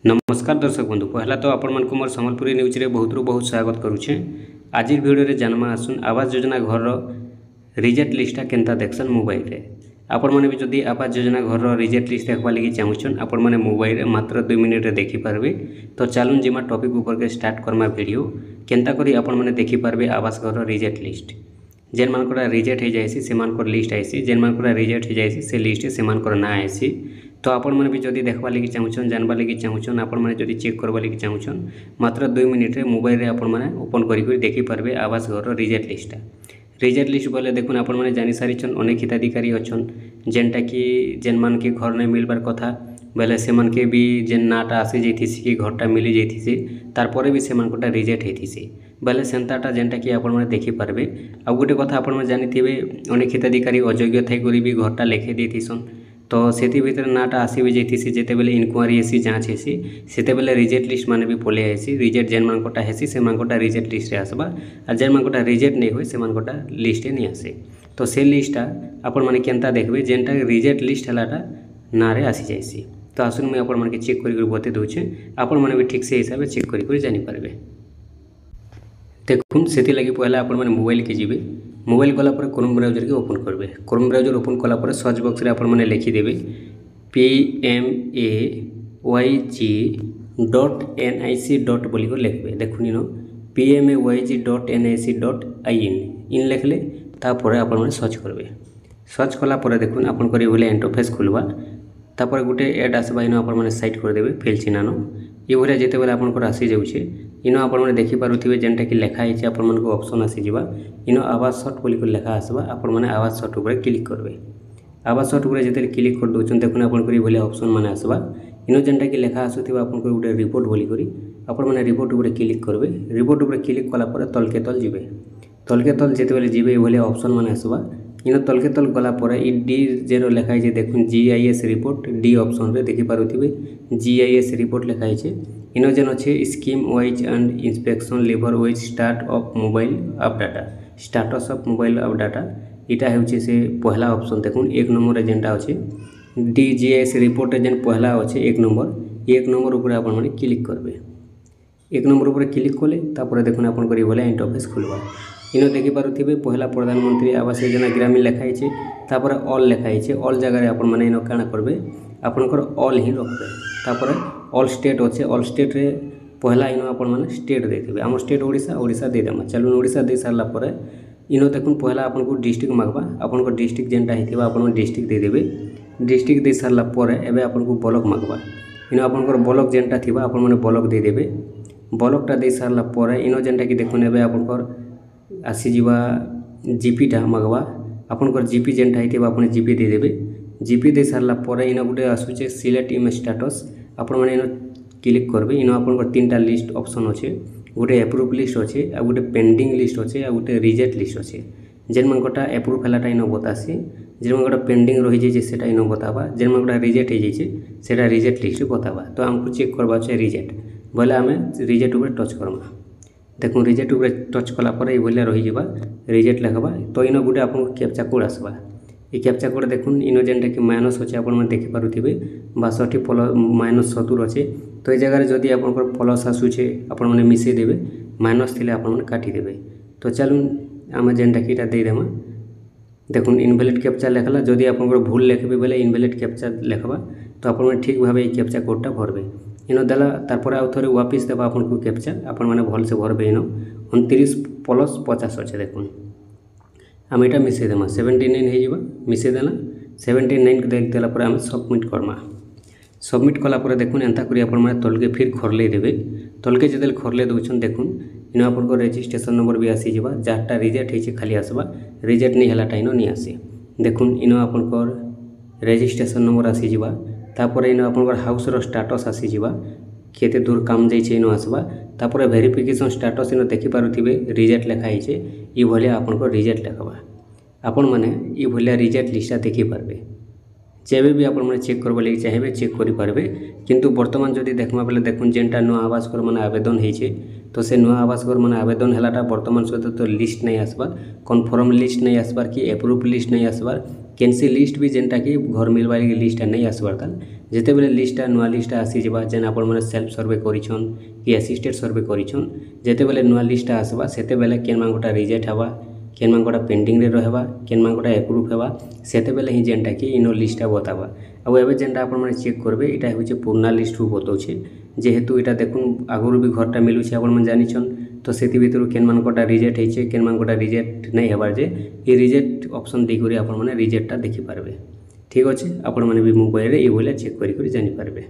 नमस्कार दर्शक बंधु पहला तो आपण मन को मोर संबलपुरी न्यूज रे बहुत बहुत स्वागत करुछे। आज वीडियो रे जानमा आसुन आवास योजना घर रिजेक्ट लिस्टा केनता देखसन मोबाइल रे। आपण माने भी जदी आवास योजना घर रिजेक्ट लिस्ट देखबा लागि चाहुछन आपण माने मोबाइल रे मात्र 2 मिनिट रे देखि पारबे। तो चालुन जिमा टॉपिक ऊपर के स्टार्ट करमा वीडियो केनता करी आपण माने देखि पारबे आवास घर रिजेक्ट लिस्ट। जेन मानकरा रिजेक्ट हो जायसी से मानकर लिस्ट आइसी, जेन मानकरा रिजेक्ट हो जायसी से लिस्ट से मानकर ना आइसी। तो आपण माने भी जदी देखबा लागि चाहुछन जानबा लागि चाहुछन आपण माने जदी चेक करबा लागि चाहुछन मात्र 2 मिनिट रे मोबाइल रे आपण माने ओपन करी देखि पारबे आवास घर रिजेक्ट लिस्ट। रिजेक्ट लिस्ट बोले देखुन आपण माने जानि सारिछन अनेक हिताधिकारी अछन जेनटा कि जेन मान के घर नै मिलबार कथा बेले से मन के भी जेन नाटा आसी जैथिसी कि घरटा मिली जैथिसी तार परे भी से मानकटा रिजेक्ट हेथिसी बेले सेंताटा जेनटा कि आपण माने देखि पारबे। आ गोटे कथा आपण माने जानिथिबे अनेक हिताधिकारी अयोग्य थाई करी भी घरटा लेखे देथिसन। तो सेति भीतर नाटा आसी भी जैथिसी जेते बेले इनक्वारी हेसी जांच हेसी सेते बेले रिजेक्ट लिस्ट माने भी पले हेसी। रिजेक्ट जेन मानकटा हेसी से मानकटा रिजेक्ट लिस्ट रे आसबा आ जेन मानकटा रिजेक्ट नै होय से मानकटा लिस्ट रे नै आसे। तो से लिस्टटा आपण माने केनता देखबे जेनटा रिजेक्ट लिस्ट हलाटा ना रे आसी जायसी। तो आसुन मैं आपण माने चेक करी बते दोछे आपण माने भी ठीक से हिसाब से चेक करी जानि पारबे। देखुन सेति लागि पहला आपण माने मोबाइल के जिबे, मोबाइल गला पर क्रोम ब्राउजर के ओपन करबे। क्रोम ब्राउजर ओपन कला पर सर्च बॉक्स रे आपण माने लिखि देबे pmayg.nic. बोली को लिखबे। देखुन इनो pmayg.nic.in इन लिखले तापर आपण माने सर्च करबे। सर्च कला पर देखुन आपण करी भले इंटरफेस खुलबा तापर गुटे एड आसबा इनो आपण माने साइड कर देबे फिल चिन्हनो ये भले जेते बेले आपण को आसी जाउछे इनो आपण माने देखि पारुथिबे जेनटा कि लेखा आइछे आपण मन को ऑप्शन आसी जिबा इनो आवास शॉट बोली को लेखा आसबा आपण माने आवास शॉट ऊपर क्लिक करबे। आवास शॉट ऊपर जेते क्लिक कर दोछन देखुन आपण करी भले ऑप्शन माने आसबा इनो जेनटा कि लेखा आसुथिबा आपण को गुटे रिपोर्ट बोली करी आपण माने रिपोर्ट ऊपर क्लिक करबे। रिपोर्ट ऊपर क्लिक कला पर तलके तल जिबे, तलके तल जेते बेले जिबे भले ऑप्शन माने आसबा इनो तलके तल गला पर ई डी जेरो लेखा आइछे देखुन जीआईएस रिपोर्ट डी ऑप्शन रे देखि पारुथिबे जीआईएस रिपोर्ट लेखा आइछे। इनो जेन अच्छे scheme wise and inspection labour wise start of mobile up data status of mobile up data इटा हेउचे से पहला ऑप्शन देखुन एक नंबर जेनटा अच्छे डीजीएस रिपोर्ट जेन पहला अच्छे एक नंबर ऊपर आपण माने क्लिक करबे। एक नंबर ऊपर क्लिक कले तापर देखुन आपण करी भले इंटरफेस खुलबा इनो देखि पारुथिबे पहला प्रधानमंत्री आवास योजना ग्रामीण लेखा आइछे तापर ऑल लेखा आइछे। ऑल जगह रे आपण माने इनो काना करबे आपनकर ऑल ही रखबे। तापर ऑल स्टेट अच्छे ऑल स्टेट रे पहला इनो आपण माने स्टेट देथिबे आम स्टेट ओडिशा दे देमा। चलुन ओडिशा दे सारला परे इनो देखुन पहला आपण को डिस्ट्रिक्ट मागबा आपनकर डिस्ट्रिक्ट जेनटा हेतिबा आपण डिस्ट्रिक्ट दे देबे। डिस्ट्रिक्ट दे सारला परे एबे आपण को ब्लॉक मागबा इनो आपनकर ब्लॉक जेनटा थिबा आपण माने ब्लॉक दे देबे। ब्लॉकटा दे सारला परे इनो जेनटा कि देखुन एबे आपनकर आसी जीवा जीपीटा मागबा आपनकर जीपी जेनटा हेतिबा आपण जीपी दे देबे। जीपी दे सारला परे इनो गुटे आसुचे सिलेक्ट इमेज स्टेटस आपण माने इनो क्लिक करबे। इनो आपनकर तीनटा लिस्ट ऑप्शन अच्छे गोटे अप्रूव लिस्ट अच्छे आ गोटे पेंडिंग लिस्ट अच्छे आ गोटे रिजेक्ट लिस्ट अच्छे। जेन मानकटा अप्रूव हलाटा इनो बतासी जेन मानकटा पेंडिंग रहि जाइछे सेटा इनो बताबा जेन मानकटा रिजेक्ट हो जाइछे सेटा रिजेक्ट लिस्ट बताबा। तो हमको चेक करबा छै रिजेक्ट बोले आमे रिजेक्ट ऊपर टच करमा। देखो रिजेक्ट ऊपर टच कला पर ये भले रही जाबा रिजेक्ट लिखबा। तो इनो गुटे आपन कैप्चा कोड आसबा ये कैप्चा कोड देखुन इनो जेनटा कि माइनस अच्छे आपण माने देखि पारुथिबे 62 प्लस माइनस 70 अच्छे। तो ये जगह जदि आपनकर प्लस आसुछे आपण माने मिसे देबे माइनस थिले आपण माने काटी देबे। तो चलुन आमे जेनटा कि एटा दे देमा देखुन इनवैलिड कैप्चा लेखला जदि आपनकर भूल लेखबे बेले इनवैलिड कैप्चा लेखबा तो आपण माने ठीक भाबे ये कैप्चा कोडटा भरबे। इनो देला तारपर आउ थरे वापस देबा आपण को कैप्चा आपण माने भल से भरबे। इनो 29 प्लस 50 अच्छे देखुन आम एटा मिसे देमा 79 हे जिबा मिसे देला 79 के देख देला पर आम सबमिट करमा। सबमिट कला पर देखुन एंता करी आपण माने तलके फिर खरले देबे। तलके जदल खरले दोछन देखुन इनो आपण को रजिस्ट्रेशन नंबर भी आसी जिबा जाटा रिजेक्ट हेछि खाली आसबा रिजेक्ट नै हला टाइनो नै आसे। देखुन इनो आपण को रजिस्ट्रेशन नंबर आसी जिबा तापर इनो आपण को हाउस रो स्टेटस आसी जिबा केते दूर काम जाइछे इनो आसबा तापर वेरिफिकेशन स्टेटस इनो देखि पारुथिबे रिजेक्ट लेखा आइछे ई भले आपण को रिजेक्ट लेखबा। आपण माने ई भले रिजेक्ट लिस्टा देखि पारबे जेबे भी आपण मैंने चेक करबा लगी चाहिए चेक करेंगे। किंतु बर्तमान जदि देखमा बेले देखुन जेनटा नुआ आवास घर मैंने आवेदन होइए तो से नुआ आवास घर मैंने आवेदन है बर्तमान सहित तो लिस्ट नहीं आसबार, कन्फर्म लिस्ट नहीं आसबार कि एप्रूव लिस्ट नहीं आसबार, कैंसी लिस्ट भी जेनटा कि घर मिलवा लगी लिस्ट नहीं आसबार ताल जिते बेले लिस्टा नुआ लिस्टा आसीजा जेन आपण मैंने सेल्फ सर्वे करिछन कि असिस्टेड सर्वे करिछन जेते बेले नुआ लिस्टा आसबा सेते बेले केन मांगोटा रिजेक्ट हवा केन मांगोटा पेंडिंग रे रहबा केन मांगोटा एप्रूव हेबा सेते बेले ही जेनटा कि इनो लिस्टा बताबा। अब एबे जेनटा आपण मैंने चेक करबे एटा होचे पुराना लिस्ट रु बताउछे जेहेतु एटा देखुन आगुरु भी घरटा मिलुछे आपण मैंने जानिछन तो सेति भितरु केन मानकोटा रिजेक्ट होइछे केन मानकोटा रिजेक्ट नहीं हेबार जे ए रिजेक्ट ऑप्शन दे करी आपण मैंने रिजेक्टटा देखि पारबे। ठीक अच्छे आपण मैंने भी मोबाइल रे ए भलिया चेक करी जानि पारबे।